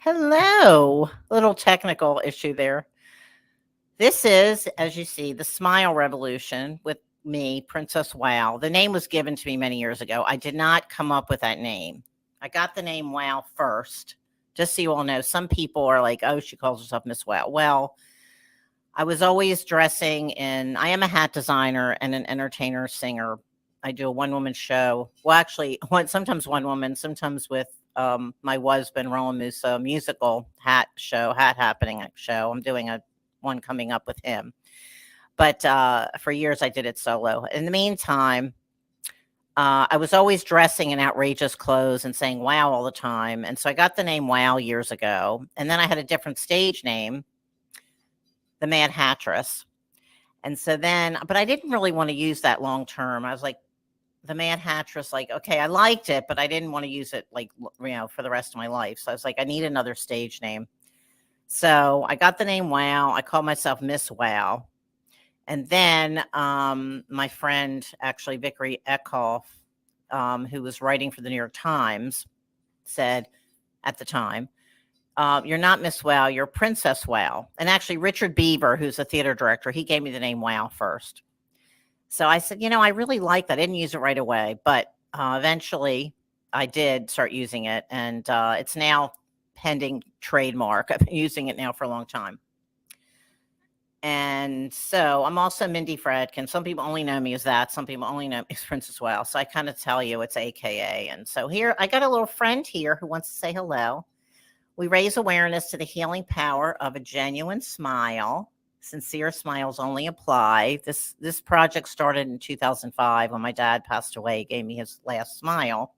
Hello. Little technical issue there. This is, as you see, the Smile Revolution with me, Princess Wow. The name was given to me many years ago. I did not come up with that name. I got the name Wow first, just so you all know. Some people are like, oh, she calls herself Miss Wow. Well, I was always dressing in, I am a hat designer and an entertainer, singer. I do a one woman show. Well, actually, sometimes one woman, sometimes with my husband, Roland Musso, musical hat show, hat happening show. I'm doing one coming up with him. But for years, I did it solo. In the meantime, I was always dressing in outrageous clothes and saying wow all the time. And so I got the name Wow years ago. And then I had a different stage name, the Mad Hattress. And so then, but I didn't really want to use that long term. I was like, the Mad Hattress, like, okay, I liked it, but I didn't want to use it like, for the rest of my life. So I was like, I need another stage name. So I got the name Wow. I called myself Miss Wow. And then my friend, actually, Vickery Eckhoff, who was writing for the New York Times, said at the time, you're not Miss Wow, you're Princess Wow. And actually, Richard Beaver, who's a theater director, he gave me the name Wow first. So I said, I really like that. I didn't use it right away, but eventually I did start using it. And it's now pending trademark. I've been using it now for a long time. And so I'm also Mindy Fredkin. Some people only know me as that. Some people only know me as Princess Wow. So I kind of tell you it's AKA. And so here I got a little friend here who wants to say hello. We raise awareness to the healing power of a genuine smile. Sincere smiles only apply. This project started in 2005 when my dad passed away. He gave me his last smile.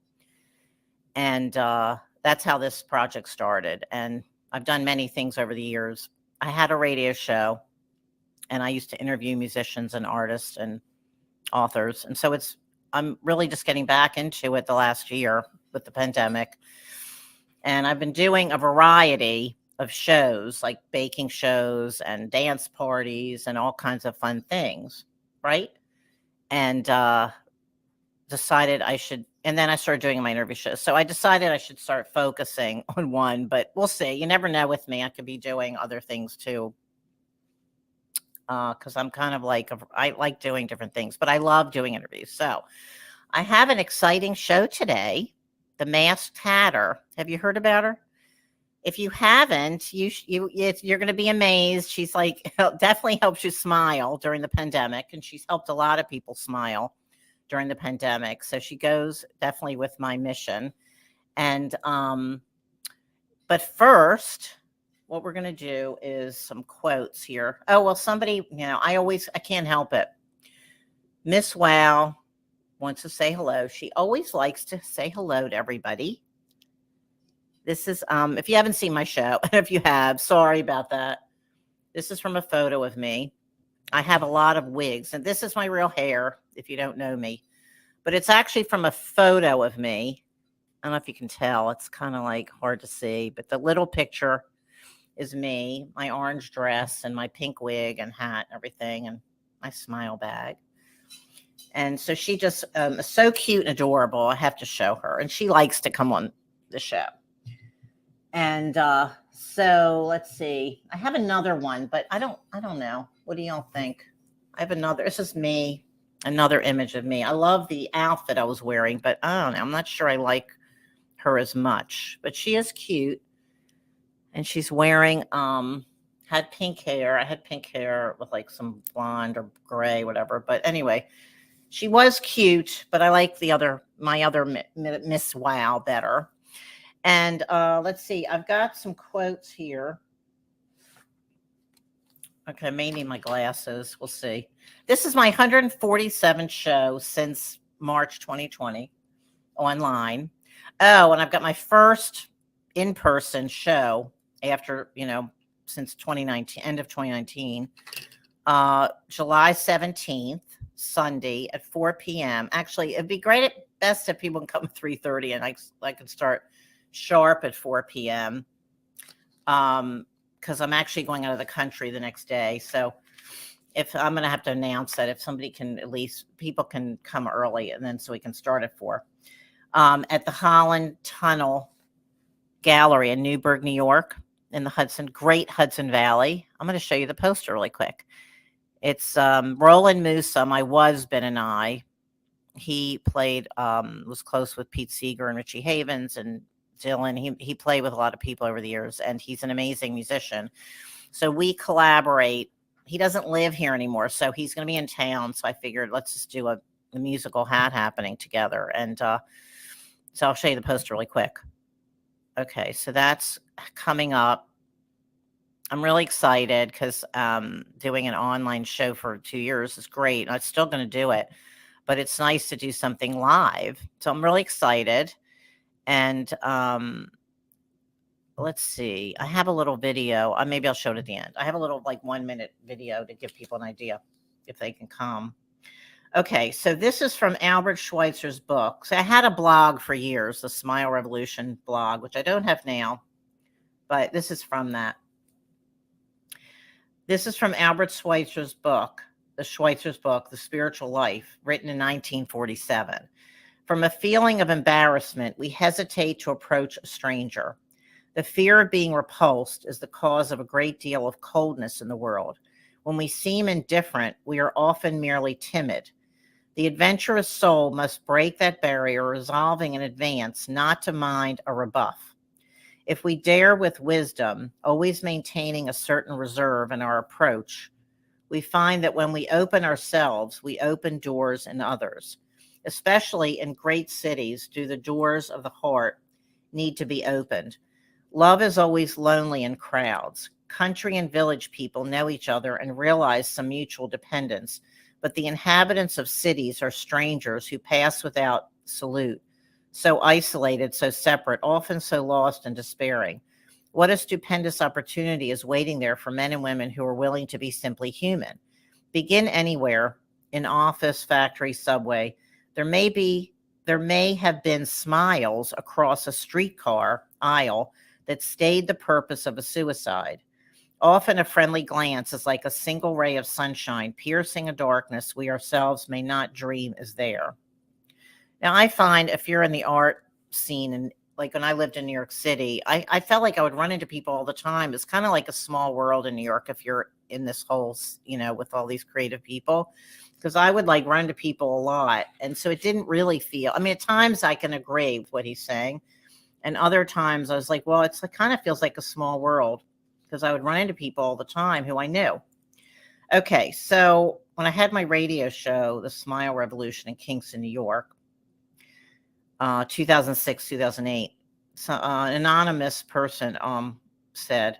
And that's how this project started. And I've done many things over the years. I had a radio show, and I used to interview musicians and artists and authors. And so I'm really just getting back into it the last year with the pandemic. And I've been doing a variety of shows, like baking shows and dance parties and all kinds of fun things, right? And decided I should, and then I started doing my interview shows. So I decided I should start focusing on one, but we'll see. You never know with me. I could be doing other things too. Because I'm kind of like, I like doing different things, but I love doing interviews. So I have an exciting show today, The Masked Hatter. Have you heard about her? If you haven't, you're going to be amazed. She's like, definitely helps you smile during the pandemic, and she's helped a lot of people smile during the pandemic. So she goes definitely with my mission. And but first, what we're going to do is some quotes here. Oh, well, somebody, I can't help it. Miss Wow wants to say hello. She always likes to say hello to everybody. This is, if you haven't seen my show, and if you have, sorry about that. This is from a photo of me. I have a lot of wigs, and this is my real hair, if you don't know me. But it's actually from a photo of me. I don't know if you can tell. It's kind of like hard to see, but the little picture is me, my orange dress and my pink wig and hat and everything, and my smile bag. And so she just is so cute and adorable. I have to show her, and she likes to come on the show. And so let's see. I have another one, but I don't know. What do y'all think? I have another. This is me, another image of me. I love the outfit I was wearing, but I don't know. I'm not sure I like her as much, but she is cute. And she's wearing had pink hair. I had pink hair with like some blonde or gray, whatever. But anyway, she was cute, but I like my other Miss Wow better. And let's see, I've got some quotes here. Okay, I may need my glasses. We'll see. This is my 147th show since March 2020 online. Oh, and I've got my first in-person show after, since 2019, end of 2019, July 17th, Sunday at 4 p.m. Actually, it'd be great at best if people can come at 3:30 and I could start sharp at 4 p.m. Because I'm actually going out of the country the next day. So if I'm going to have to announce that if somebody can, at least people can come early, and then so we can start at 4. At the Holland Tunnel Gallery in Newburgh, New York, in the Great Hudson Valley. I'm going to show you the poster really quick. It's Roland Musa, my husband, and I. He played, was close with Pete Seeger and Richie Havens and Dylan. He played with a lot of people over the years, and he's an amazing musician. So we collaborate. He doesn't live here anymore, so he's going to be in town. So I figured let's just do a musical hat happening together. And so I'll show you the poster really quick. Okay, so that's coming up. I'm really excited because doing an online show for 2 years is great. I'm still going to do it, but it's nice to do something live. So I'm really excited. And let's see. I have a little video. Maybe I'll show it at the end. I have a little 1-minute video to give people an idea if they can come. Okay, so this is from Albert Schweitzer's book. So I had a blog for years, the Smile Revolution blog, which I don't have now, but this is from that. This is from Albert Schweitzer's book, The Spiritual Life, written in 1947. From a feeling of embarrassment, we hesitate to approach a stranger. The fear of being repulsed is the cause of a great deal of coldness in the world. When we seem indifferent, we are often merely timid. The adventurous soul must break that barrier, resolving in advance not to mind a rebuff. If we dare with wisdom, always maintaining a certain reserve in our approach, we find that when we open ourselves, we open doors in others. Especially in great cities, do the doors of the heart need to be opened. Love is always lonely in crowds. Country and village people know each other and realize some mutual dependence, but the inhabitants of cities are strangers who pass without salute, so isolated, so separate, often so lost and despairing. What a stupendous opportunity is waiting there for men and women who are willing to be simply human. Begin anywhere, in office, factory, subway. There may have been smiles across a streetcar aisle that stayed the purpose of a suicide. Often a friendly glance is like a single ray of sunshine, piercing a darkness we ourselves may not dream is there. Now, I find if you're in the art scene, and like when I lived in New York City, I felt like I would run into people all the time. It's kind of like a small world in New York if you're in this whole, with all these creative people, because I would run into people a lot. And so it didn't really feel, at times I can agree with what he's saying. And other times I was like, well, it kind of feels like a small world, because I would run into people all the time who I knew. Okay, so when I had my radio show, The Smile Revolution in Kingston, New York, 2006, 2008, so, an anonymous person said,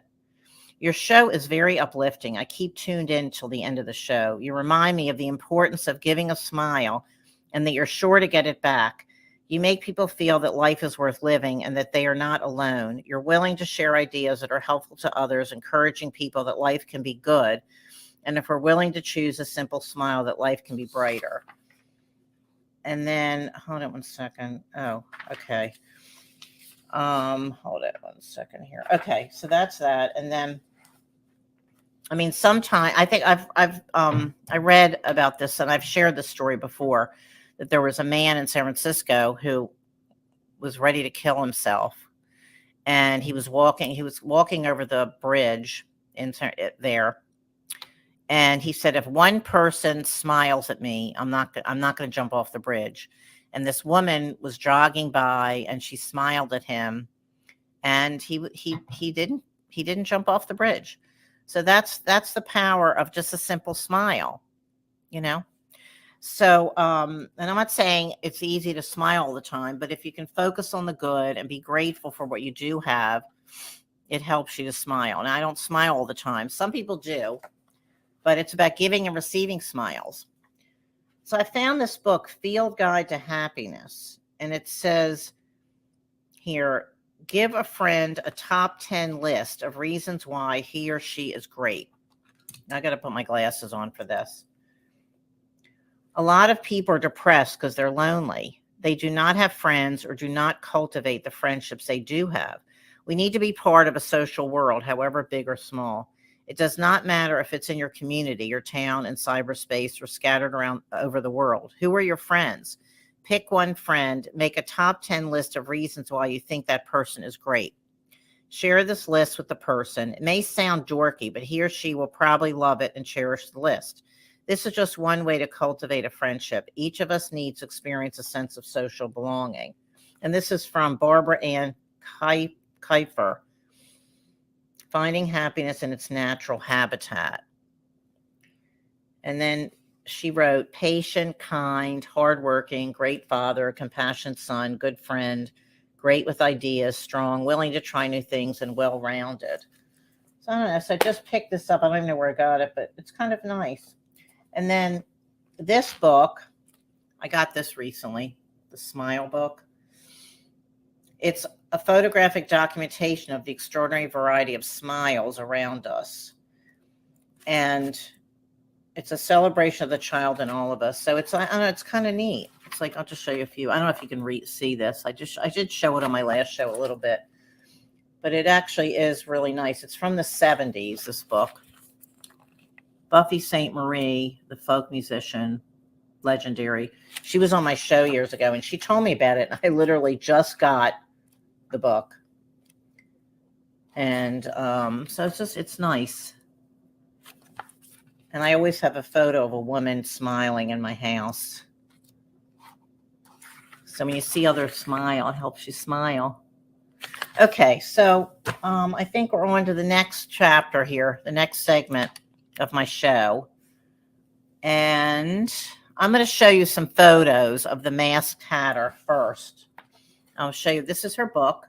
"Your show is very uplifting. I keep tuned in till the end of the show. You remind me of the importance of giving a smile and that you're sure to get it back. You make people feel that life is worth living and that they are not alone. You're willing to share ideas that are helpful to others, encouraging people that life can be good. And if we're willing to choose a simple smile, that life can be brighter." And then, hold on one second. Oh, okay. Hold on one second here. Okay, so that's that. And then, sometime I think I read about this, and I've shared this story before, that there was a man in San Francisco who was ready to kill himself, and he was walking over the bridge there, and he said, if one person smiles at me, I'm not going to jump off the bridge. And this woman was jogging by, and she smiled at him, and he didn't jump off the bridge. So that's the power of just a simple smile, So, and I'm not saying it's easy to smile all the time, but if you can focus on the good and be grateful for what you do have, it helps you to smile. And I don't smile all the time. Some people do, but it's about giving and receiving smiles. So I found this book, Field Guide to Happiness, and it says here, give a friend a top 10 list of reasons why he or she is great. Now I got to put my glasses on for this. A lot of people are depressed because they're lonely. They do not have friends or do not cultivate the friendships they do have. We need to be part of a social world, however big or small. It does not matter if it's in your community, your town, in cyberspace, or scattered around over the world. Who are your friends? Pick one friend, make a top 10 list of reasons why you think that person is great. Share this list with the person. It may sound dorky, but he or she will probably love it and cherish the list. This is just one way to cultivate a friendship. Each of us needs to experience a sense of social belonging. And this is from Barbara Ann Kiefer, Finding Happiness in Its Natural Habitat. And then she wrote, patient, kind, hardworking, great father, compassionate son, good friend, great with ideas, strong, willing to try new things, and well-rounded. So I don't know. So I just picked this up. I don't even know where I got it, but it's kind of nice. And then this book, I got this recently, the Smile book. It's a photographic documentation of the extraordinary variety of smiles around us. And it's a celebration of the child in all of us. So it's, I don't know, it's kind of neat. It's like, I'll just show you a few. I don't know if you can see this. I did show it on my last show a little bit, but it actually is really nice. It's from the 70s, this book. Buffy St. Marie, the folk musician, legendary. She was on my show years ago, and she told me about it. And I literally just got the book. And so it's nice. And I always have a photo of a woman smiling in my house. So when you see others smile, it helps you smile. Okay, so I think we're on to the next chapter here, the next segment of my show. And I'm going to show you some photos of the Masked Hatter first. I'll show you, this is her book,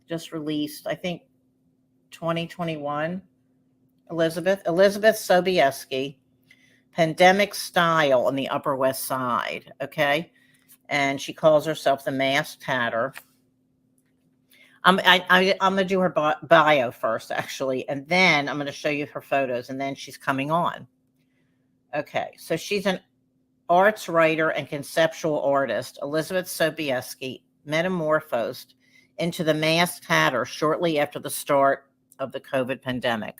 just released, I think, 2021. Elizabeth Sobieski, Pandemic Style on the Upper West Side, okay? And she calls herself the Masked Hatter. I'm going to do her bio first, actually, and then I'm going to show you her photos, and then she's coming on. Okay, so she's an arts writer and conceptual artist. Elizabeth Sobieski metamorphosed into the Masked Hatter shortly after the start of the COVID pandemic.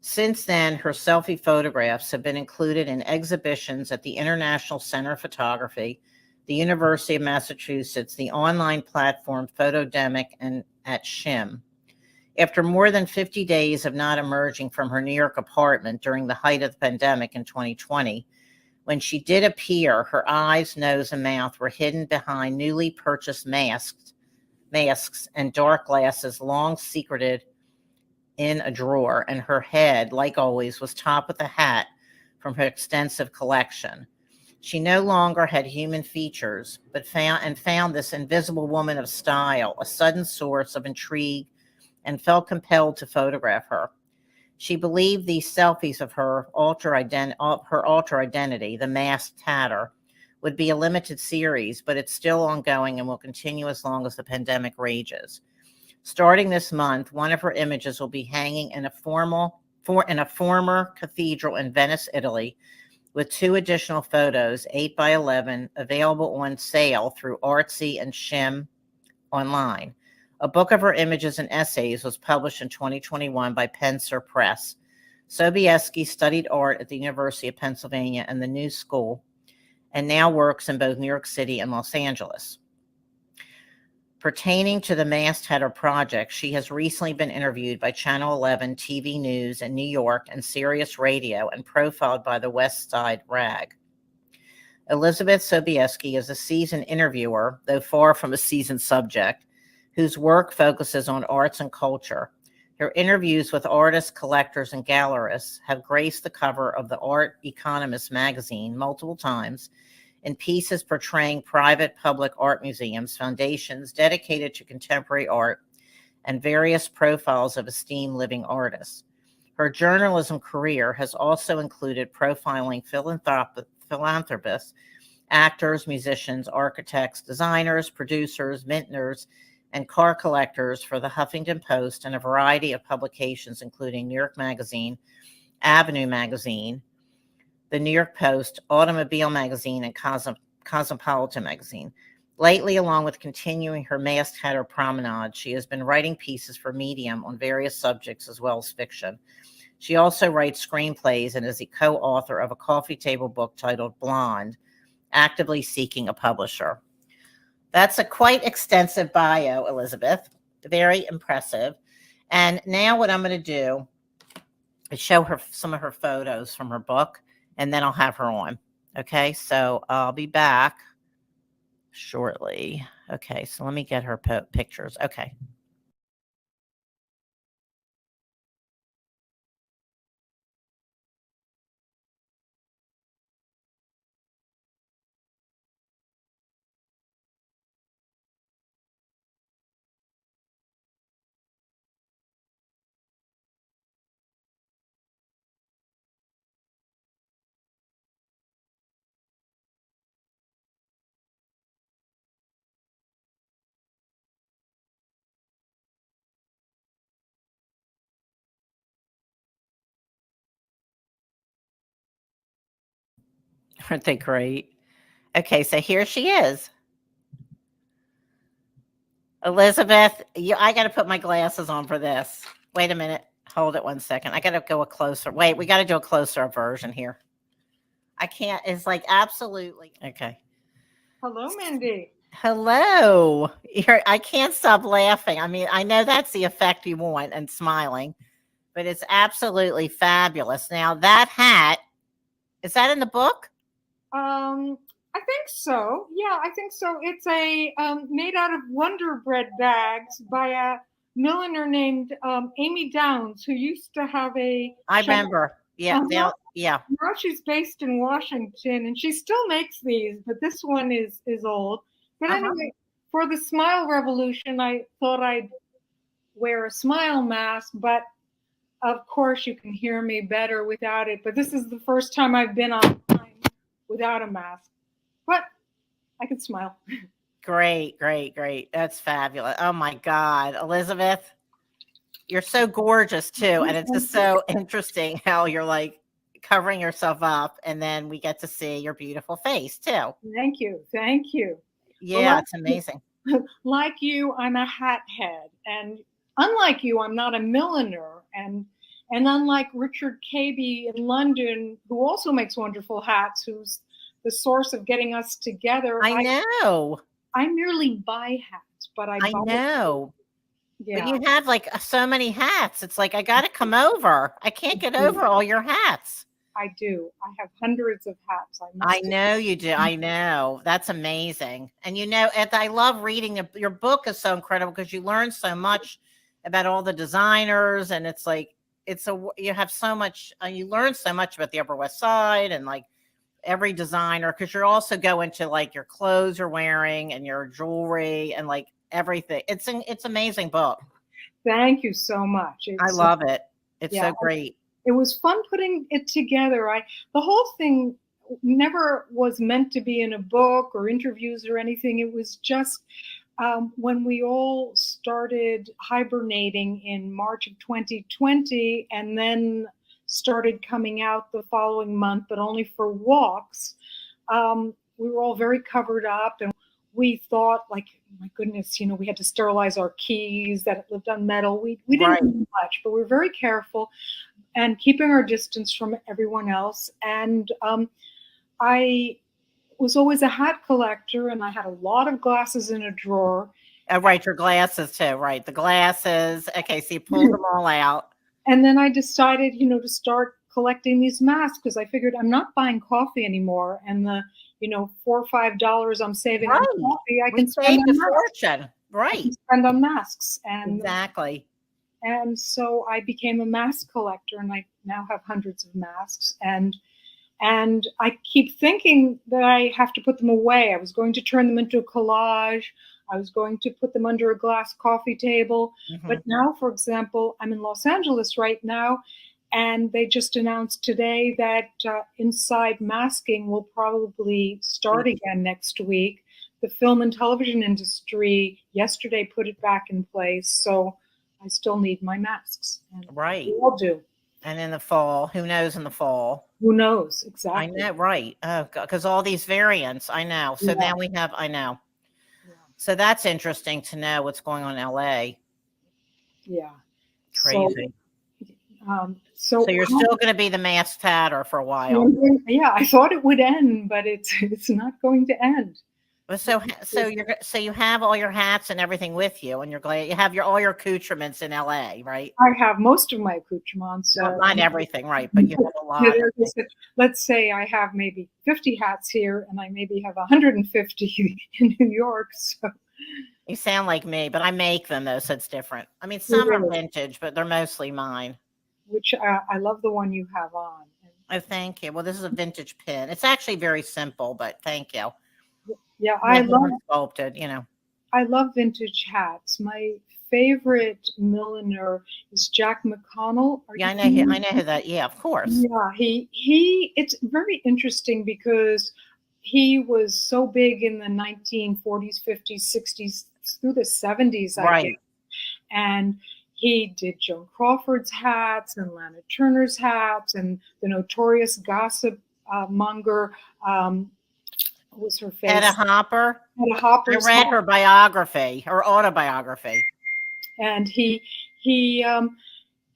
Since then, her selfie photographs have been included in exhibitions at the International Center of Photography, the University of Massachusetts, the online platform Photodemic, and at SHIM. After more than 50 days of not emerging from her New York apartment during the height of the pandemic in 2020, when she did appear, her eyes, nose, and mouth were hidden behind newly purchased masks and dark glasses long secreted in a drawer, and her head, like always, was topped with a hat from her extensive collection. She no longer had human features, but found this invisible woman of style a sudden source of intrigue and felt compelled to photograph her. She believed these selfies of her alter identity, the Masked Hatter, would be a limited series, but it's still ongoing and will continue as long as the pandemic rages. Starting this month, one of her images will be hanging in a former cathedral in Venice, Italy, with 2 additional photos, 8x11, available on sale through Artsy and Shim online. A book of her images and essays was published in 2021 by Penser Press. Sobieski studied art at the University of Pennsylvania and the New School, and now works in both New York City and Los Angeles. Pertaining to the Masked Hatter project, she has recently been interviewed by Channel 11 TV News in New York and Sirius Radio and profiled by the West Side Rag. Elizabeth Sobieski is a seasoned interviewer, though far from a seasoned subject, whose work focuses on arts and culture. Her interviews with artists, collectors, and gallerists have graced the cover of the Art Economist magazine multiple times in pieces portraying private public art museums, foundations dedicated to contemporary art, and various profiles of esteemed living artists. Her journalism career has also included profiling philanthropists, actors, musicians, architects, designers, producers, vintners, and car collectors for the Huffington Post and a variety of publications, including New York Magazine, Avenue Magazine, the New York Post, Automobile Magazine, and Cosmopolitan Magazine. Lately, along with continuing her Masked Hatter promenade, she has been writing pieces for Medium on various subjects as well as fiction. She also writes screenplays and is the co-author of a coffee table book titled Blonde, actively seeking a publisher. That's a quite extensive bio, Elizabeth. Very impressive. And now what I'm going to do is show her some of her photos from her book, and then I'll have her on. Okay, so I'll be back shortly. Okay, so let me get her pictures. Okay. Aren't they great? Okay, so here she is. Elizabeth, I got to put my glasses on for this. Wait a minute. Hold it 1 second. I got to go a closer. Wait, we got to do a closer version here. I can't. It's like absolutely. Okay. Hello, Mindy. Hello. I can't stop laughing. I mean, I know that's the effect you want and smiling, but it's absolutely fabulous. Now, that hat, is that in the book? I think so. Yeah, I think so. It's a made out of Wonder Bread bags by a milliner named Amy Downs, who used to have a. I remember. Yeah. Yeah. Now she's based in Washington, and she still makes these, but this one is old. But anyway, for the Smile Revolution, I thought I'd wear a smile mask, but of course you can hear me better without it. But this is the first time I've been online without a mask. But I can smile. Great, great, great. That's fabulous. Oh my God, Elizabeth, you're so gorgeous too. And it's just so interesting how you're like covering yourself up, and then we get to see your beautiful face too. Thank you. Thank you. Yeah, well, it's amazing. Like you, I'm a hat head. And unlike you, I'm not a milliner. And unlike Richard Cabey in London, who also makes wonderful hats, who's the source of getting us together. I know. I merely buy hats, but I know. Yeah. But you have like so many hats. It's like, I got to come over. I can't get over all your hats. I do. I have hundreds of hats. I know you do. I know. That's amazing. And you know, I love reading your book is so incredible because you learn so much about all the designers, and it's like you have so much. You learn so much about the Upper West Side and like every designer, because you're also go into like your clothes you're wearing and your jewelry and like everything. It's amazing book. Thank you so much. I love it. It's so great. It was fun putting it together. The whole thing never was meant to be in a book or interviews or anything. It was just when we all started hibernating in March of 2020 and then started coming out the following month, but only for walks. We were all very covered up, and we thought, like, my goodness, we had to sterilize our keys that lived on metal. We didn't do much, but we were very careful and keeping our distance from everyone else. And I was always a hat collector, and I had a lot of glasses in a drawer. Oh, right, your glasses too, right? The glasses. Okay, so you pulled them all out. And then I decided, to start collecting these masks because I figured I'm not buying coffee anymore, and the $4 or $5 I'm saving on coffee, I can spend on fortune. Right. I can spend on masks. And exactly. And so I became a mask collector, and I now have hundreds of masks. And I keep thinking that I have to put them away. I was going to turn them into a collage. I was going to put them under a glass coffee table. Mm-hmm. But now, for example, I'm in Los Angeles right now, and they just announced today that inside masking will probably start again next week. The film and television industry yesterday put it back in place. So I still need my masks. And right. We all do. And in the fall, who knows in the fall? Who knows? Exactly. I know, right. Oh, because all these variants, I know. So now we have, I know. Yeah. So that's interesting to know what's going on in LA. Yeah. Crazy. So you're still going to be the masked hatter for a while. Yeah, I thought it would end, but it's not going to end. Well, so you have all your hats and everything with you, and you're glad you have all your accoutrements in LA, right? I have most of my accoutrements. Not everything, right? But you have a Yeah, lot. let's say I have maybe 50 hats here, and I maybe have 150 in New York. So You sound like me, but I make them though, so it's different. I mean, some are really, vintage, but they're mostly mine. which I love the one you have on. Oh, thank you. Well, this is a vintage pin. It's actually very simple, but thank you. Yeah, Yeah, sculpted, you know. I love vintage hats. My favorite milliner is Jack McConnell. Yeah, I know who that. Yeah, of course. Yeah, he. It's very interesting because he was so big in the 1940s, 50s, 60s, through the 70s, I guess. Right. And he did Joan Crawford's hats and Lana Turner's hats and the notorious gossip monger. What was her face? Hedda Hopper. Hedda Hopper's I read hat. her biography, her autobiography. And he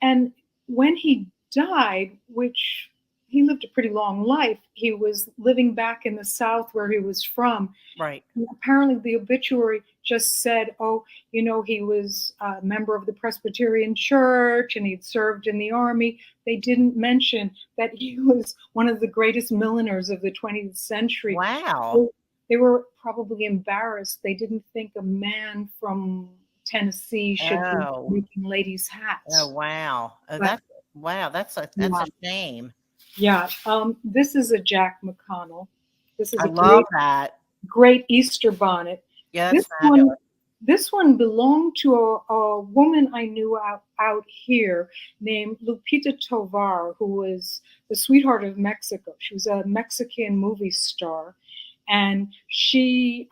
and when he died, which he lived a pretty long life, he was living back in the South where he was from. Right. And apparently the obituary just said, oh, he was a member of the Presbyterian Church and he'd served in the army. They didn't mention that he was one of the greatest milliners of the 20th century. Wow. They were probably embarrassed. They didn't think a man from Tennessee should be making ladies' hats. Oh wow! That's a shame. Yeah. This is a Jack McConnell. This is I love that great Easter bonnet. Yeah, this one belonged to a woman I knew out here named Lupita Tovar, who was the sweetheart of Mexico. She was a Mexican movie star, and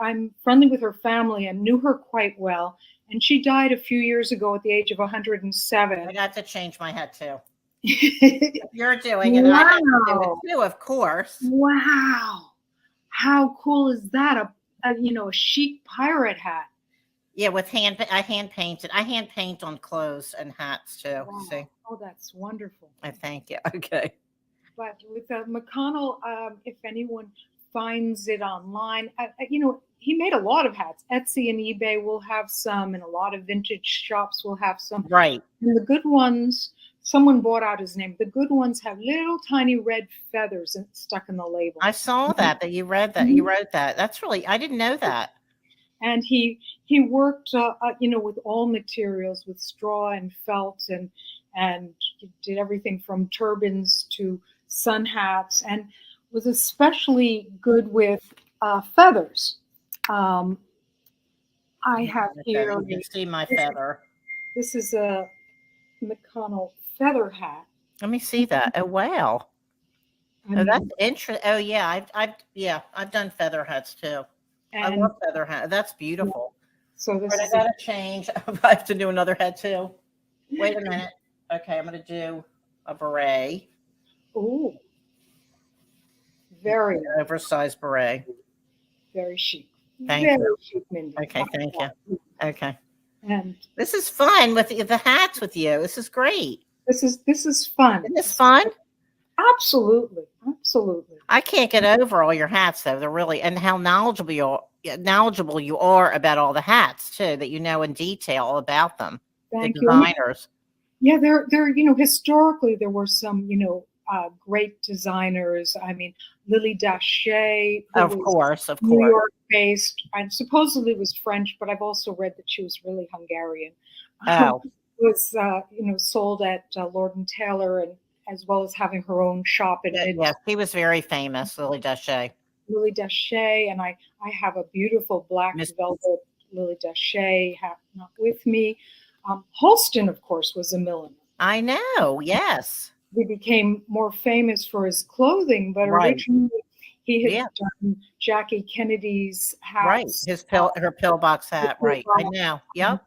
I'm friendly with her family and knew her quite well. And she died a few years ago at the age of 107. I got to change my hat too. You're doing it. Wow. I have to do it too, of course. Wow. How cool is that? A chic pirate hat. Yeah, with I hand painted. I hand paint on clothes and hats too. Wow. See? Oh, that's wonderful. I thank you. Okay. But with McConnell, if anyone finds it online, he made a lot of hats. Etsy and eBay will have some, and a lot of vintage shops will have some. Right. And the good ones, someone bought out his name. The good ones have little tiny red feathers stuck in the label. I saw that you read that. You wrote that. That's really, I didn't know that. And he worked, with all materials, with straw and felt, and did everything from turbans to sun hats, and was especially good with feathers. I have here. You can see my feather. This is a Mcconnell Feather Hat. Let me see that. Oh wow. That's interesting. Oh yeah, I've done feather hats too. I love feather hat. That's beautiful. Yeah. So this I gotta change. I have to do another head too. Wait a minute. Okay, I'm gonna do a beret. Ooh. Very oversized beret. Very chic. Thank you. Chic, Mindy. Okay, thank you. Okay. And this is fun with the hats with you. This is great. This is fun. Isn't this fun? Absolutely. Absolutely. I can't get over all your hats though. They're really, and how knowledgeable you are about all the hats too, that you know in detail about them. Thank the designers. Yeah, there historically there were some, great designers. I mean, Lily Daché, of course, New York based, and supposedly was French, but I've also read that she was really Hungarian. Oh. Was sold at Lord and Taylor, and as well as having her own shop in it. Yes, he was very famous, Lily Daché. Lily Daché, and I have a beautiful black velvet Lily Daché hat not with me. Holston, of course, was a milliner. I know, yes. He became more famous for his clothing, but originally he had done Jackie Kennedy's hats. Right, her pillbox hat, right. I know, yep.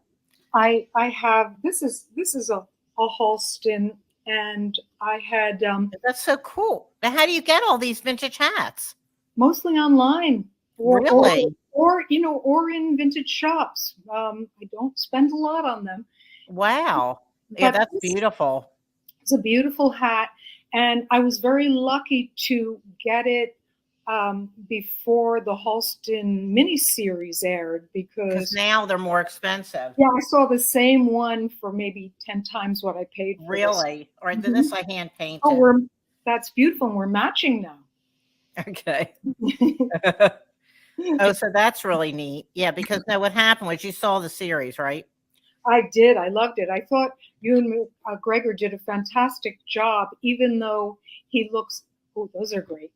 I have, this is a Holston, and I had... That's so cool. Now, how do you get all these vintage hats? Mostly online. Really? Or in vintage shops. I don't spend a lot on them. Wow. Yeah, that's beautiful. It's a beautiful hat, and I was very lucky to get it before the Halston miniseries aired, Because because now they're more expensive. yeah, I saw the same one for maybe 10 times what I paid for this. Really? Or Mhm. this I hand Oh, painted. that's beautiful, and we're matching now. Okay. Oh, so that's really neat. Yeah, because now what happened was you saw the series, right? I did. I loved it. I thought Ewan McGregor did a fantastic job, even though he looks. Oh, those are great.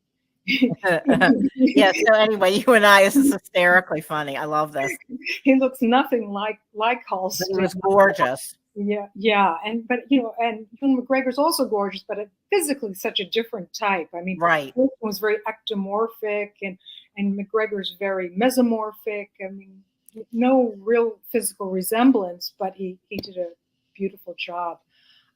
Yeah. So anyway, you and I, this is hysterically funny. I love this. He looks nothing like But Halston. he was gorgeous. Yeah, and Ewan McGregor's also gorgeous, but physically such a different type. I mean, Right. Halston was very ectomorphic, and McGregor's very mesomorphic. I mean, no real physical resemblance, but he did a beautiful job.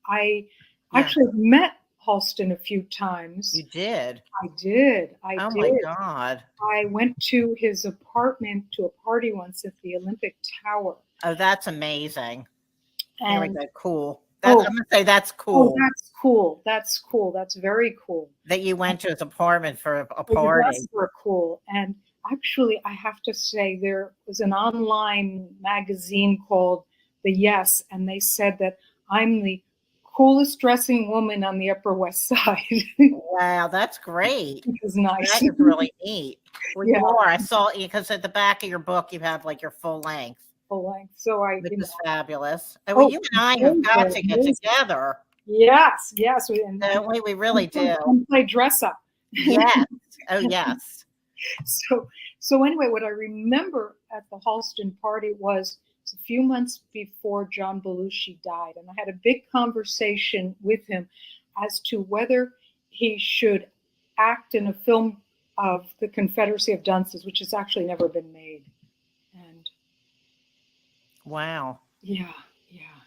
I Yeah. actually met Halston a few times. You did? I did. Oh my God. I went to his apartment to a party once at the Olympic Tower. Oh, that's amazing. There we And go. Cool. oh, I'm gonna say that's oh, cool that's cool. That's cool. That's very cool. that you went to his apartment for a The party. dresses were cool. And actually, I have to say, there was an online magazine called The Yes, and they said that I'm the coolest dressing woman on the Upper West Side. Wow, that's great. It was nice. That is really neat. Well, Yeah. you are. I saw you because at the back of your book you have like your full length, Full length. So which is fabulous. Oh, Oh, well, you and I have got to get amazing. together. Yes, Don't we? We really do. And play dress up. Yes. Oh, yes. So anyway, what I remember at the Halston party was a few months before John Belushi died, and I had a big conversation with him as to whether he should act in a film of the Confederacy of Dunces, which has actually never been made. And Wow. yeah.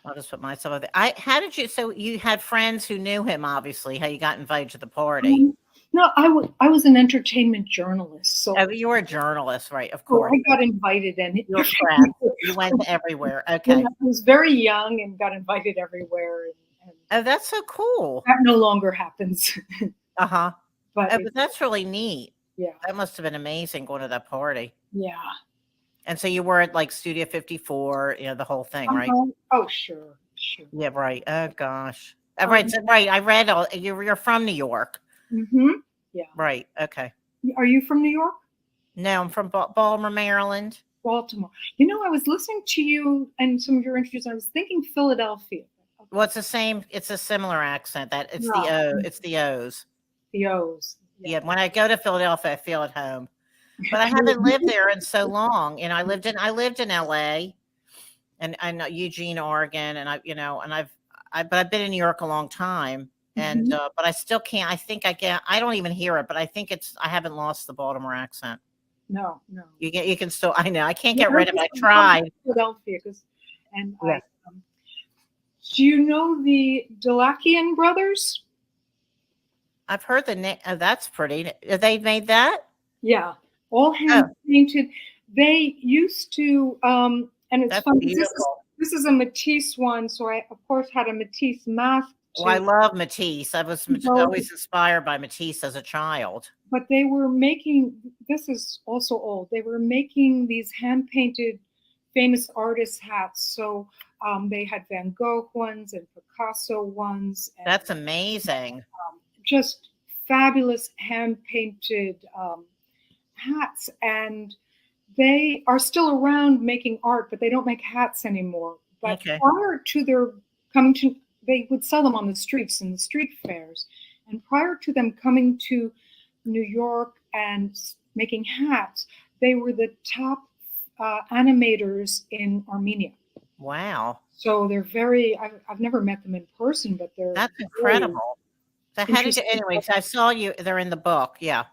I'll just put myself over there. How did you? So you had friends who knew him, obviously. How you got invited to the party? No, I was an entertainment journalist, so Oh, you were a journalist, right? Of so course. I got invited, and You were friends. You went everywhere. Okay. I was very young and got invited everywhere. And Oh, that's so cool. that no longer happens. Uh-huh. But Oh, but that's really neat. yeah, That must have been amazing going to that party. yeah. And so you were at like Studio 54, the whole thing, right? Oh, sure. Yeah, right. Oh gosh. Right. So, right. I read you're from New York. Mm-hmm. Yeah. Right. Okay. Are you from New York? No, I'm from Baltimore, Maryland. Baltimore. I was listening to you and some of your interviews, and I was thinking Philadelphia. Well, it's the same. It's a similar accent. That it's the Yeah. O. It's the O's. The O's. Yeah. When I go to Philadelphia, I feel at home. But I haven't lived there in so long. I lived in LA and Eugene, Oregon, and but I've been in New York a long time. And but I still can't. I think I don't even hear it, but I think I haven't lost the Baltimore accent. No. You can still. I know I can't get rid of it. I tried. Philadelphia, do you know the Delakian brothers? I've heard the name. Oh, that's pretty. They made that. Yeah, all hand painted. They used to, and it's That's funny. beautiful. This is a Matisse one, so I of course had a Matisse mask. Well, I love Matisse. I was always inspired by Matisse as a child. But they were making. This is also old. They were making these hand painted, famous artist hats. So they had Van Gogh ones and Picasso ones. And, That's amazing. Just fabulous hand painted hats, and they are still around making art, but they don't make hats anymore. But prior to their coming to, they would sell them on the streets in the street fairs. And prior to them coming to New York and making hats, they were the top animators in Armenia. Wow. So they're very, I've never met them in person, but that's incredible. So how did you, anyways, I saw they're in the book. Yeah.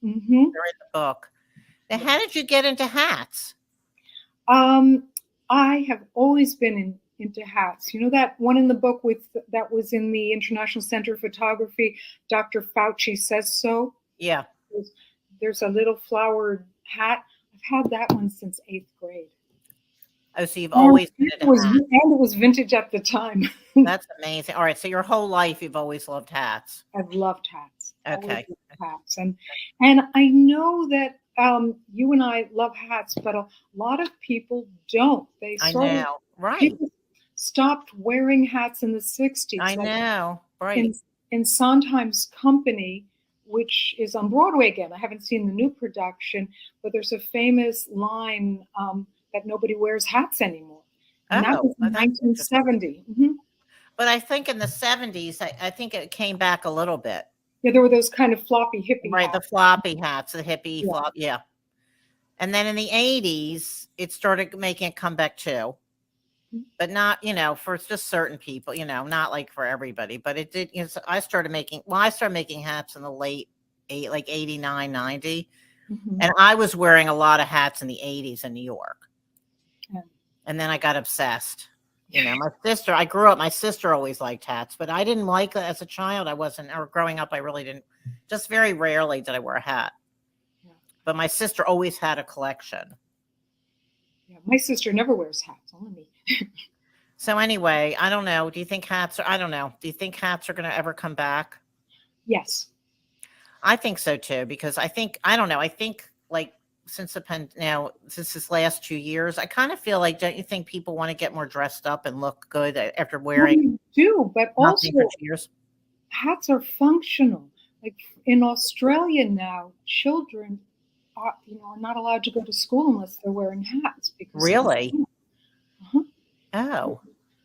Mm-hmm. They're in the book. Now, how did you get into hats? I have always been into hats. You know that one in the book that was in the International Center of Photography, Dr. Fauci Says So? Yeah. There's a little flowered hat. I've had that one since 8th grade. Oh, so you've always been into hats. And it was vintage at the time. That's amazing. All right, so your whole life you've always loved hats. I've loved hats. Always Okay. with hats. And I know that you and I love hats, but a lot of people don't. They I sort of know. Right. people stopped wearing hats in the 60s. I Like know. in Right. in Sondheim's Company, which is on Broadway again. I haven't seen the new production, but there's a famous line that nobody wears hats anymore, and that Oh, was in that's interesting. 1970. Mhm. But I think in the 70s, I think it came back a little bit. Yeah, there were those kind of floppy hippie Right. The hats. floppy hats, the hippie Yeah. flop. Yeah. And then in the 80s, it started making a comeback too. But not, for just certain people, not like for everybody. But it did. So I started making hats in the late like 89, 90. Mhm. And I was wearing a lot of hats in the 80s in New York. Yeah. And then I got obsessed. I grew up, my sister always liked hats, but I didn't like it as a child. I wasn't, or growing up, I really didn't. Just very rarely did I wear a hat. Yeah. But my sister always had a collection. Yeah. My sister never wears hats, only me. So anyway, I don't know. I don't know. Do you think hats are going to ever come back? Yes. I think so too, because I don't know. I think like since this last 2 years, I kind of feel like, don't you think people want to get more dressed up and look good after Well, wearing we do, but nothing for also 2 years? hats are functional. Like in Australia now, children are not allowed to go to school unless they're wearing hats because of the Really? sun. Uh-huh. Oh,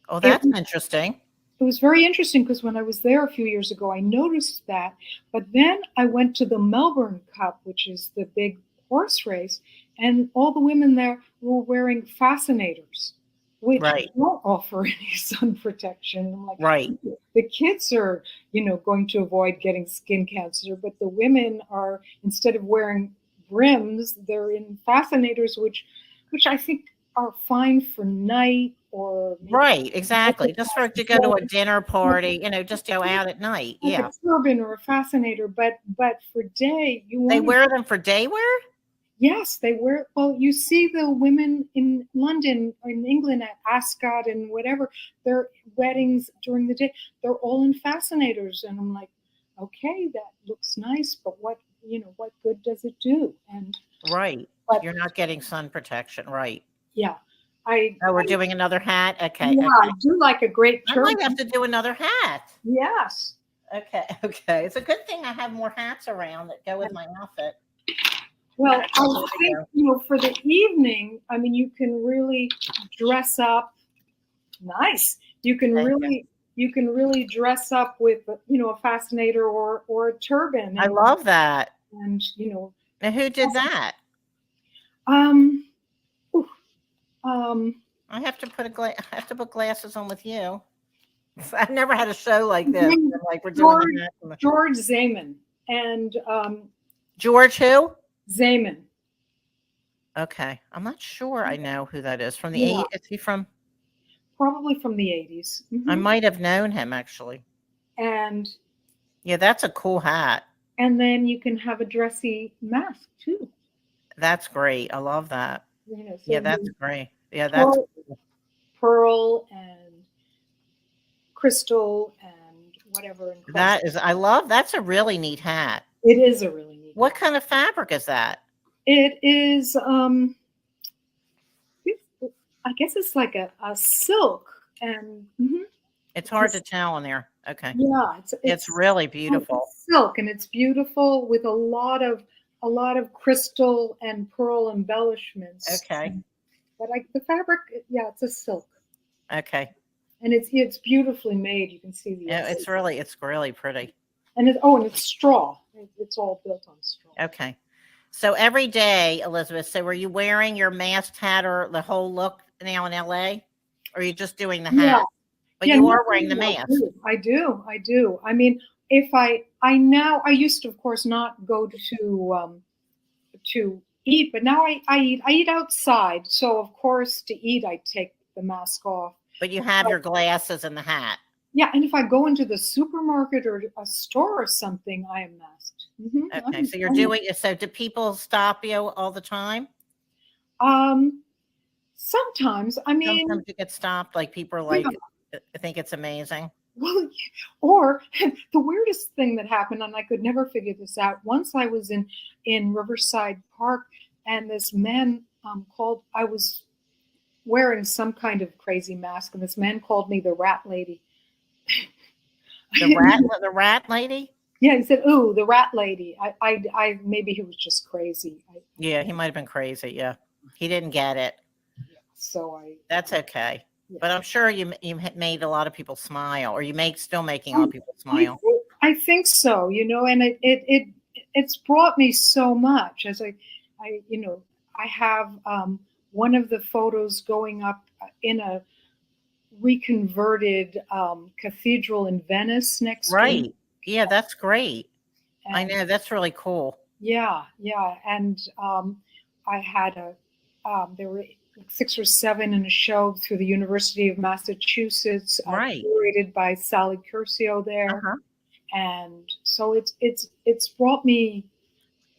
oh, It, that's interesting. it was very interesting because when I was there a few years ago, I noticed that. But then I went to the Melbourne Cup, which is the big horse race, and all the women there were wearing fascinators, which Right, don't offer any sun protection. I'm like, right, the kids are, going to avoid getting skin cancer, but the women are, instead of wearing brims, they're in fascinators, which I think are fine for night or maybe right. Exactly. Just for to go to a dinner like party, just go out at night. a Yeah, turban or a fascinator, but for day you they want to. wear them for day wear. Yes, they wear. Well, you see the women in London or in England at Ascot and whatever, their weddings during the day, they're all in fascinators, and I'm like, okay, that looks nice, but what good does it do? And Right. but You're not getting sun protection. Right. yeah, I, Oh, we're I doing another hat. Okay. yeah, I Okay. do like a great I might have turban. to do another hat. Yes. Okay. Okay. It's a good thing I have more hats around that go with my outfit. Well, Okay, I here we think, go. for the evening, I mean, you can really dress up nice. Thank you. You can really dress up with, a fascinator or a turban I love that. and, Now, who did that? um, ooh, um, I have to put glasses on with you. I've never had a show like this. I'm like we're doing George, the hat. George Zaman and George who? Zaman. Okay. I'm not sure I know who that is. From the Yeah, eight, is he from? probably from the 80s. I might have known him actually. And Yeah, that's a cool hat. and then you can have a dressy mask too. That's great. I love that. So Yeah, that's great. Yeah, that's pearl, pearl and crystal and whatever encrusted. that's a really neat hat. It is a really neat What hat. kind of fabric is that? It is, I guess it's like a silk, and It's hard it's to tell on there. Okay. yeah, It's really it's beautiful. silk, and it's beautiful with a lot of crystal and pearl embellishments. Okay. But the fabric, yeah, it's a silk, Okay. and it's beautifully made. You can see the Yeah, embellishment. it's really pretty. And it's straw. It's all built on straw. Okay. So every day, Elizabeth, so were you wearing your masked hat or the whole look now in LA? Or are you just doing the Yeah, hat? But yeah, you no, are wearing the I mask. do. I do. I mean, if I used to, of course, not go to eat, but now I eat outside. So of course, to eat, I take the mask off. But you have But your glasses and the hat. yeah, and if I go into the supermarket or a store or something, I am masked. Okay. So you're doing it. So do people stop you all the time? Um, sometimes, I mean, Sometimes you get stopped. Like people are yeah, like, I think it's amazing. Well, or the weirdest thing that happened, and I could never figure this out. Once I was in Riverside Park, and this man called. I was wearing some kind of crazy mask, and this man called me the Rat Lady. The rat lady? Yeah, he said, "Ooh, the Rat Lady." I maybe he was just crazy. Yeah, he might have been crazy. Yeah, he didn't get it. So That's okay. Yeah. But I'm sure you made a lot of people smile, or you still making a lot of people smile. I think so, and it's brought me so much as I have one of the photos going up in a reconverted cathedral in Venice next week. Right. Yeah, that's great. I And know, that's really cool. yeah, and I had there were 6 or 7 in a show through the University of Massachusetts, Right. curated by Sally Curcio there. Uh-huh. And so it's brought me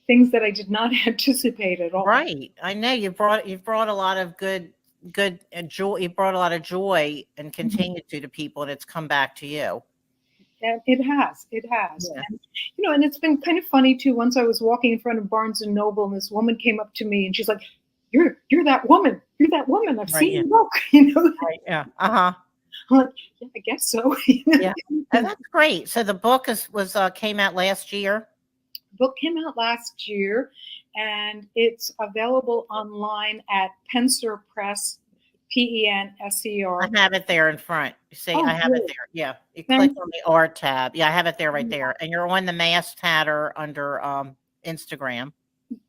things that I did not anticipate at all. Right. I know you've brought a lot of good joy. You brought a lot of joy and continue to people, and it's come back to you. And it has. Yeah. And it's been kind of funny too. Once I was walking in front of Barnes and Noble, and this woman came up to me, and she's like, "You're that woman. You're that woman. I've seen your book." Right. Yeah. Uh-huh. I'm like, yeah, I guess so. Yeah. Oh, that's great. So the book came out last year. The book came out last year, and it's available online at Penser Press, PENSER. I have it there in front. You see, I have it there. Yeah. You Thank click on the art tab. Yeah, I have it there right there. And you're on the Masked Hatter under Instagram.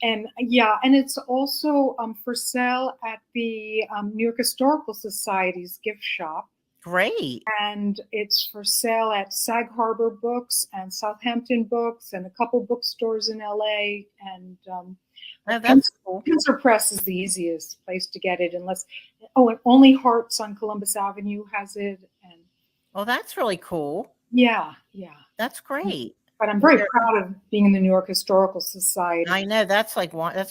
And it's also for sale at the New York Historical Society's gift shop. Great. And it's for sale at Sag Harbor Books and Southampton Books and a couple bookstores in LA. And that's cool. Penser Press is the easiest place to get it, and Only Hearts on Columbus Avenue has it. And well, that's really cool. Yeah. That's great. But I'm very proud of being in the New York Historical Society. I know, that's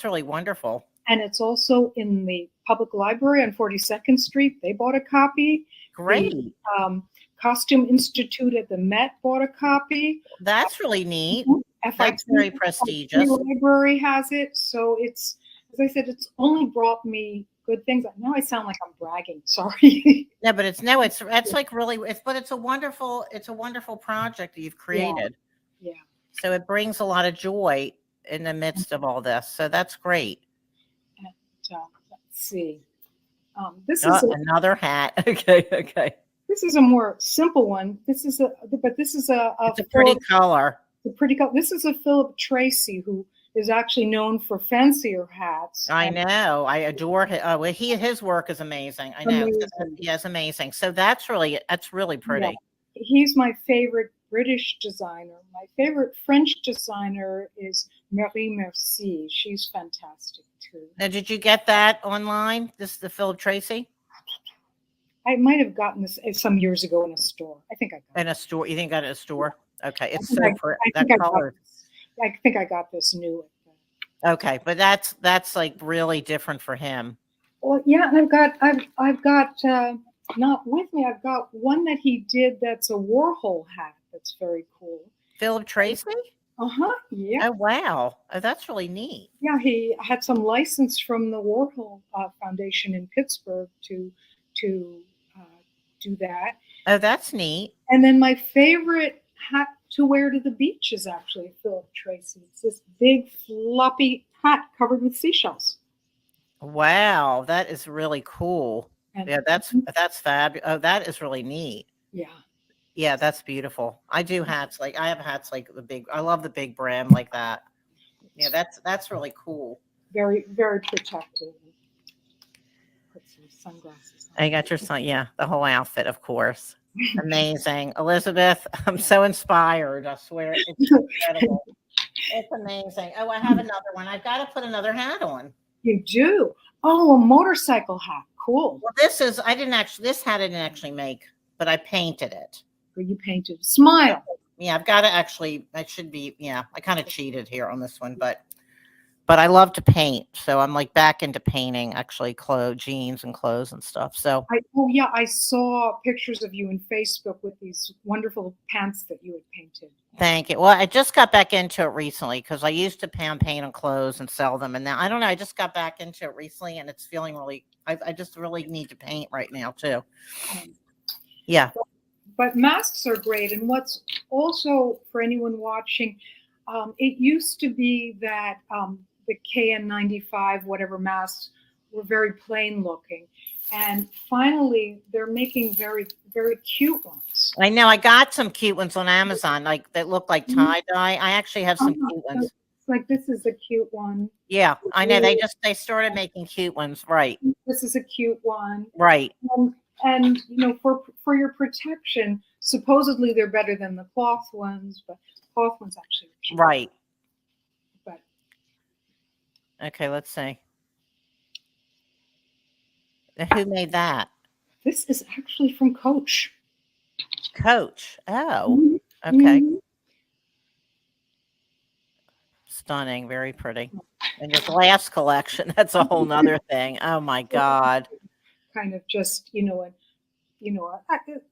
really wonderful. And it's also in the public library on 42nd Street. They bought a copy. Great. The Costume Institute at the Met bought a copy. That's really neat. FIT, that's very prestigious. The library has it. So it's, as I said, it's only brought me good things. Now I sound like I'm bragging. Sorry. No, but it's like really, but it's a wonderful project that you've created. Yeah. So it brings a lot of joy in the midst of all this. So that's great. And, let's see. This is another hat. Okay. This is a more simple one. This is a it's a pretty color. This is a Phillip Tracy, who is actually known for fancier hats. I know. I adore him. His work is amazing. I know. It's amazing. So that's really pretty. Yeah. He's my favorite British designer. My favorite French designer is Marie Merci. She's fantastic too. Now, did you get that online? This is the Phillip Tracy? I might have gotten this some years ago in a store. I think I got it. In a store? You think I got it at a store? Okay. It's that color. I think I got this new. Okay, but that's like really different for him. Well, yeah, and I've got not with me. I've got one that he did that's a Warhol hat. That's very cool. Phillip Tracy? Yeah. Oh, wow. Oh, that's really neat. Yeah, he had some license from the Warhol Foundation in Pittsburgh to do that. Oh, that's neat. And then my favorite hat to wear to the beach is actually Phillip Tracy. It's this big floppy hat covered with seashells. Wow, that is really cool. And yeah, that's fabulous. Oh, that is really neat. Yeah, that's beautiful. I do hats I have hats like I love the big brim like that. Yeah, that's really cool. Very, very protective. Put some sunglasses on. I got your the whole outfit, of course. Amazing. Elizabeth, I'm so inspired. I swear. It's incredible. It's amazing. Oh, I have another one. I've got to put another hat on. You do? Oh, a motorcycle hat. Cool. Well, this hat I didn't actually make, but I painted it. You painted. Smile. Yeah, I've got to I should be, I kind of cheated here on this one, but but I love to paint. So I'm like back into painting, actually, jeans and clothes and stuff. So Oh yeah, I saw pictures of you in Facebook with these wonderful pants that you had painted. thank you. Well, I just got back into it recently because I used to paint on clothes and sell them. And now I don't know. I just got back into it recently and it's feeling really, I just really need to paint right now too. Yeah. But masks are great. And what's also, for anyone watching, it used to be that the KN95, whatever masks, were very plain looking. And finally, they're making very, very cute ones. I know. I got some cute ones on Amazon, like that look like tie dye. I actually have some cute ones. It's like this is a cute one. Yeah, I know. They started making cute ones, right? This is a cute one, right? And you know, for your protection, supposedly they're better than the cloth ones, but cloth ones actually are cheaper. Right. But okay, let's see. Who made that? This is actually from Coach. Coach. Oh, okay. Mm-hmm. Stunning, very pretty. And your glass collection, that's a whole nother thing. Oh my God. Kind of just,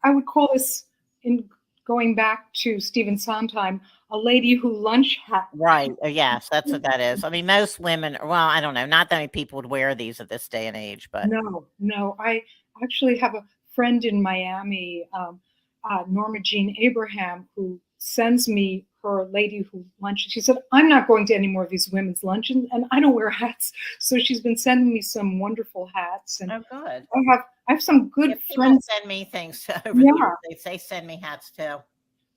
I would call this, in going back to Stephen Sondheim, a lady who lunch hat. Right. Yes, that's what that is. I mean, most women, well, I don't know, not that many people would wear these at this day and age, but. No. I actually have a friend in Miami, Norma Jean Abraham, who sends me her lady who lunches. She said, I'm not going to any more of these women's luncheons and I don't wear hats. So she's been sending me some wonderful hats. And oh, good. I have some good friends. Send me things over the years. They send me hats too.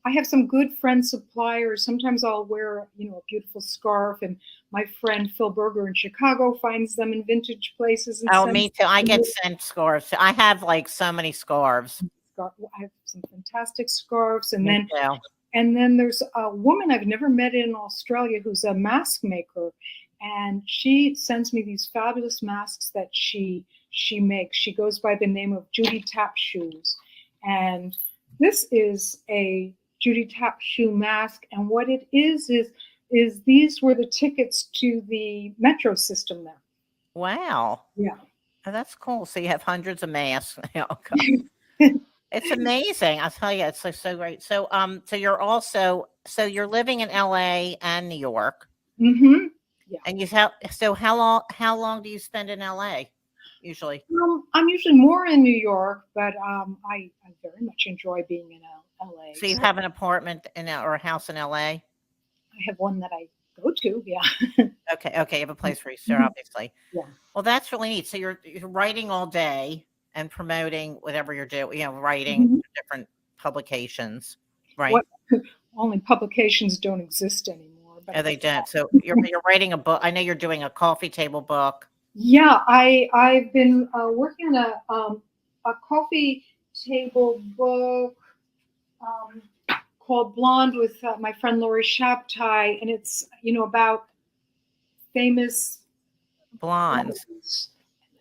I have some good friend suppliers. Sometimes I'll wear, a beautiful scarf, and my friend Phil Berger in Chicago finds them in vintage places. And me too. I get sent scarves. I have like so many scarves. I have some fantastic scarves, and then there's a woman I've never met in Australia who's a mask maker, and she sends me these fabulous masks that she makes. She goes by the name of Judy Tap Shoes, and this is a Judy Tap Shoe mask. And what it is these were the tickets to the metro system there. Wow. Yeah. Oh, that's cool. So you have hundreds of masks. It's amazing. I'll tell you, it's so great. So, so you're living in LA and New York. Mm-hmm. Yeah. And how long do you spend in LA usually? I'm usually more in New York, but I very much enjoy being in LA. So you have an apartment or a house in LA? I have one that I go to. Yeah. Okay. You have a place where you stay, obviously. Yeah. Well, that's really neat. So you're writing all day and promoting whatever you're doing, writing different publications, right? Only publications don't exist anymore. But they don't. So you're writing a book. I know you're doing a coffee table book. Yeah, I've been working on a coffee table book called Blonde with my friend Lori Shabtai, and it's about famous blondes.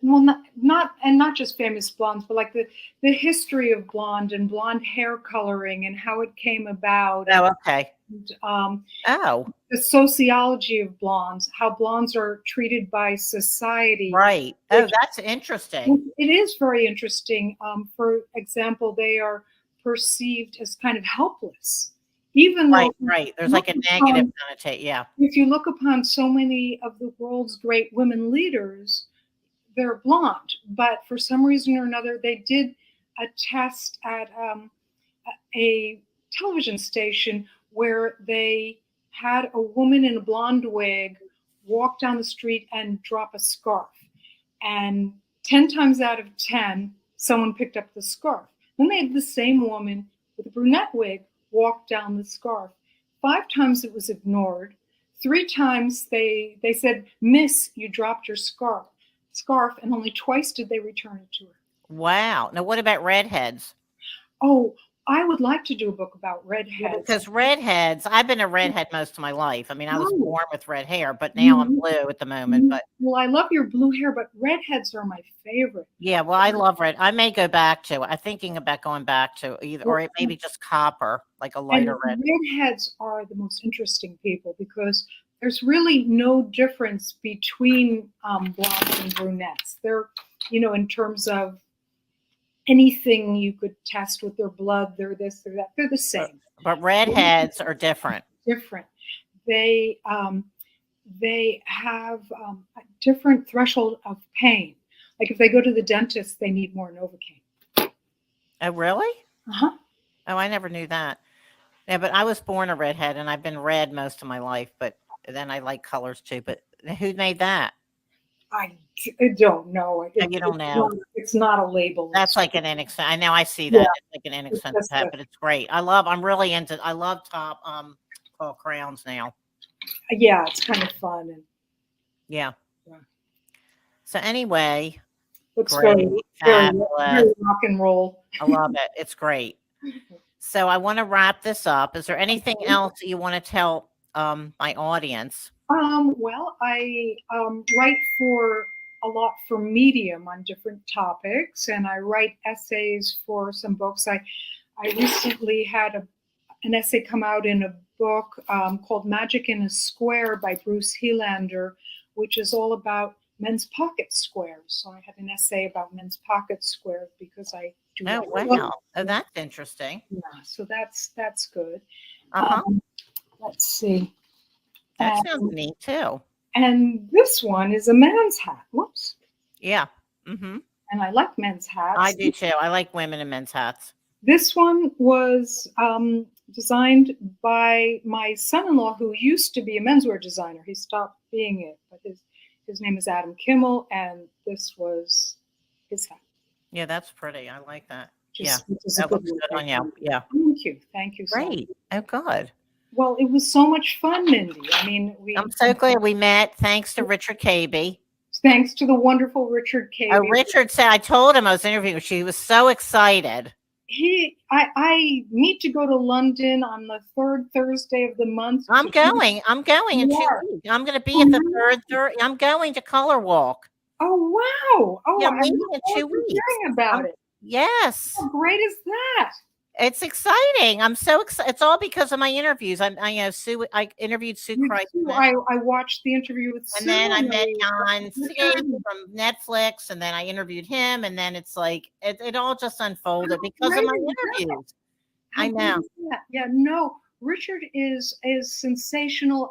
Well, not just famous blondes, but like the history of blonde and blonde hair coloring and how it came about. Oh, okay. And, the sociology of blondes, how blondes are treated by society. Right. Oh, that's interesting. It is very interesting. For example, they are perceived as kind of helpless, even though right. There's like a negative connotation. Yeah. If you look upon so many of the world's great women leaders, they're blonde, but for some reason or another, they did a test at a television station where they had a woman in a blonde wig walk down the street and drop a scarf. And 10 times out of 10, someone picked up the scarf. Then they had the same woman with a brunette wig walk down the scarf. 5 times it was ignored. 3 times they said, "Miss, you dropped your scarf," and only twice did they return it to her. Wow. Now, what about redheads? Oh, I would like to do a book about redheads. Because redheads, I've been a redhead most of my life. I mean, I was born with red hair, but now I'm blue at the moment. But well, I love your blue hair, but redheads are my favorite. Yeah, well, I love red. I may go back to. I'm thinking about going back to either, or maybe just copper, like a lighter red. Redheads are the most interesting people because there's really no difference between blondes and brunettes. They're, in terms of anything you could test with their blood, they're this, they're that, they're the same. But redheads are different. Different. They have a different threshold of pain. Like if they go to the dentist, they need more Novocaine. Oh, really? Uh-huh. Oh, I never knew that. Yeah, but I was born a redhead, and I've been red most of my life. But then I like colors too. But who made that? I don't know. You don't know. It's not a label. That's like an inexpensive. I know. I see Yeah, that. It's like an inexpensive hat, but it's great. I'm really into. I love top tall crowns now. Yeah, it's kind of fun. And Yeah. Yeah. So anyway, it's great, very rock and roll. I love it. It's great. So I want to wrap this up. Is there anything else that you want to tell my audience? Well, I write for a lot for Medium on different topics, and I write essays for some books. I recently had an essay come out in a book called Magic in a Square by Bruce Helander, which is all about men's pocket squares. So I had an essay about men's pocket squares because I do. Oh, wow. Oh, that's interesting. Yeah, so that's good. Uh-huh. Let's see. That sounds neat too. And this one is a man's hat. Whoops. Yeah. Mm-hmm. And I like men's hats. I do too. I like women in men's hats. This one was designed by my son-in-law, who used to be a menswear designer. He stopped being it, but his name is Adam Kimmel, and this was his hat. Yeah, that's pretty. I like that. That looks good on you. Yeah. Thank you. Great. Oh, good. Well, it was so much fun, Mindy. I mean, I'm so glad we met. Thanks to Richard Cabey. Thanks to the wonderful Richard Cabey. Oh, Richard said, I told him I was interviewing. She was so excited. I need to go to London on the third Thursday of the month. I'm going in 2 weeks. I'm going to be at the third. I'm going to Color Walk. Oh, wow. Oh, yeah, I'm leaving in 2 weeks. Hearing about it. Yes. How great is that? It's exciting. I'm so excited. It's all because of my interviews. I interviewed Sue Christ. I watched the interview with Sue. And then I met Jan from Netflix, and then I interviewed him, and then it's like it all just unfolded because of my interviews. I know. Yeah, no, Richard is sensational.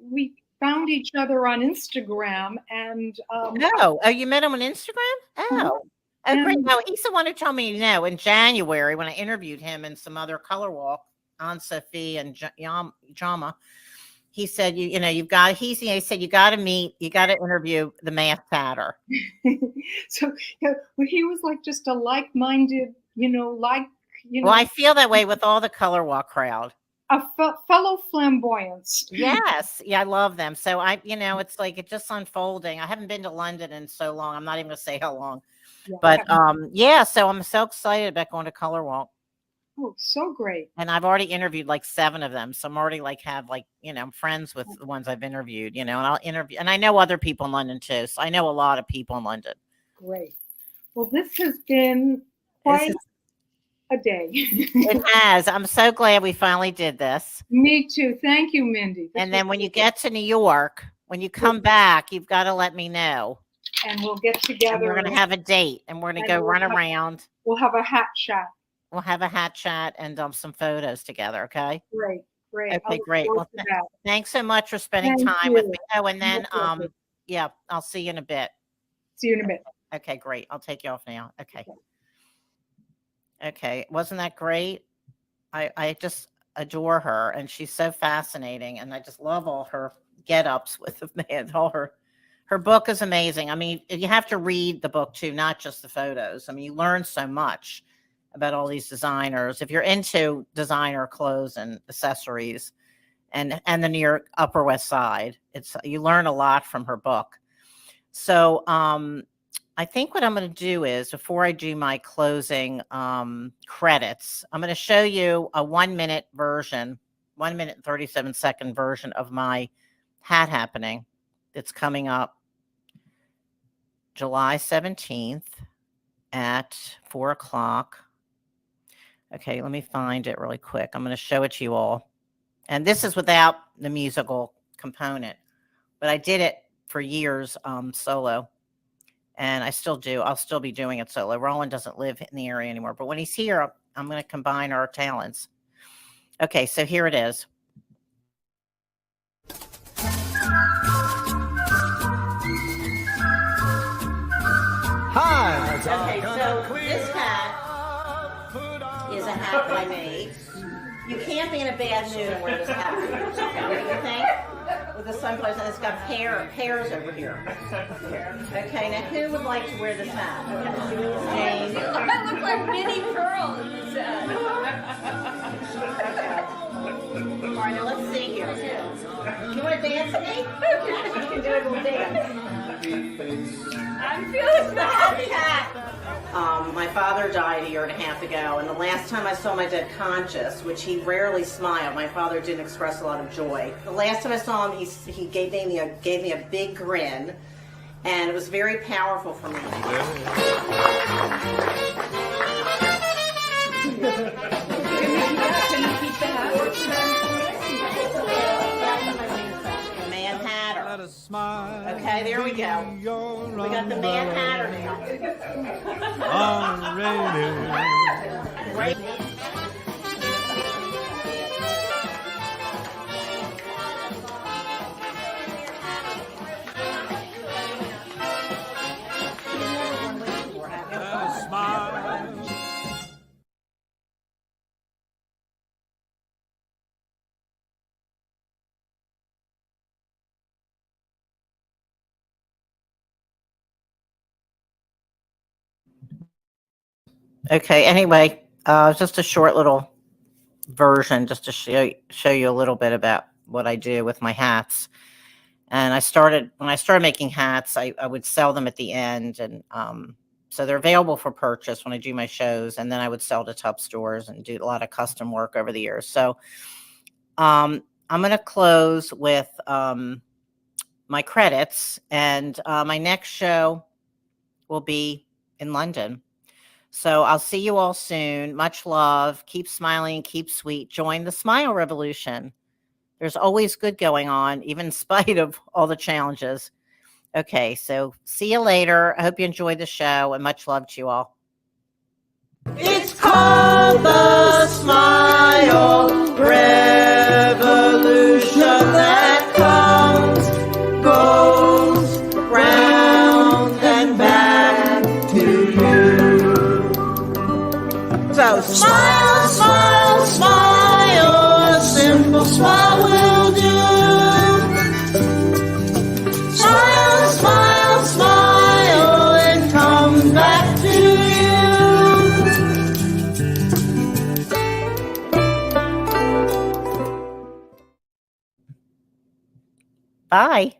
We found each other on Instagram, and oh, you met him on Instagram? Oh. Oh, great. No, he's the one who told me, in January when I interviewed him and some other Color Walk on Sophie and Jama, he said, he said, you got to interview the math patter. So he was like just a like-minded, Well, I feel that way with all the Color Walk crowd. A fellow flamboyance. Yes. Yeah, I love them. So it's like it's just unfolding. I haven't been to London in so long. I'm not even going to say how long. Yeah, but so I'm so excited about going to Color Walk. Oh, so great. And I've already interviewed like 7 of them. So I'm already I'm friends with the ones I've interviewed, and I'll interview. And I know other people in London too. So I know a lot of people in London. Great. Well, this has been quite a day. It has. I'm so glad we finally did this. Me too. Thank you, Mindy. And then when you get to New York, when you come back, you've got to let me know. And we'll get together. And we're going to have a date, and we're going to go run around. We'll have a hat chat. We'll have a hat chat and some photos together. Okay. Great. Okay, great. Well, thanks so much for spending time with me. Oh, and then, I'll see you in a bit. See you in a bit. Okay, great. I'll take you off now. Okay. Wasn't that great? I just adore her, and she's so fascinating, and I just love all her get-ups with the man. All her book is amazing. I mean, you have to read the book too, not just the photos. I mean, you learn so much about all these designers. If you're into designer clothes and accessories and the New York Upper West Side, you learn a lot from her book. So I think what I'm going to do is, before I do my closing credits, I'm going to show you a 1 minute version, 1 minute and 37-second version of my hat happening that's coming up July 17th at 4:00. Okay, let me find it really quick. I'm going to show it to you all. And this is without the musical component. But I did it for years solo, and I still do. I'll still be doing it solo. Roland doesn't live in the area anymore, but when he's here, I'm going to combine our talents. Okay, so here it is. Hi. Okay, so this hat is a hat that I made. You can't be in a bad mood and wear this hat. Okay, what do you think? With the sunflowers, and it's got pears over here. Okay, now who would like to wear this hat? Jane. I look like Minnie Pearl in this hat. All right, now let's see here. You want to dance with me? You can do a little dance. I'm feeling the happy hat. My father died a year and a half ago, and the last time I saw my dad conscious, which he rarely smiled, my father didn't express a lot of joy. The last time I saw him, he gave me a big grin, and it was very powerful for me. Okay, there we go. We got the Mad Hatter now. Right. Okay, anyway, just a short little version just to show you a little bit about what I do with my hats. And when I started making hats, I would sell them at the end, and so they're available for purchase when I do my shows, and then I would sell to tub stores and do a lot of custom work over the years. So I'm going to close with my credits, and my next show will be in London. So I'll see you all soon. Much love. Keep smiling. Keep sweet. Join the Smile Revolution. There's always good going on, even in spite of all the challenges. Okay, so see you later. I hope you enjoyed the show, and much love to you all. It's called the Smile Revolution that comes, goes round and back to you. So smile, smile, smile, a simple smile will do. Smile, smile, smile, and come back to you. Bye.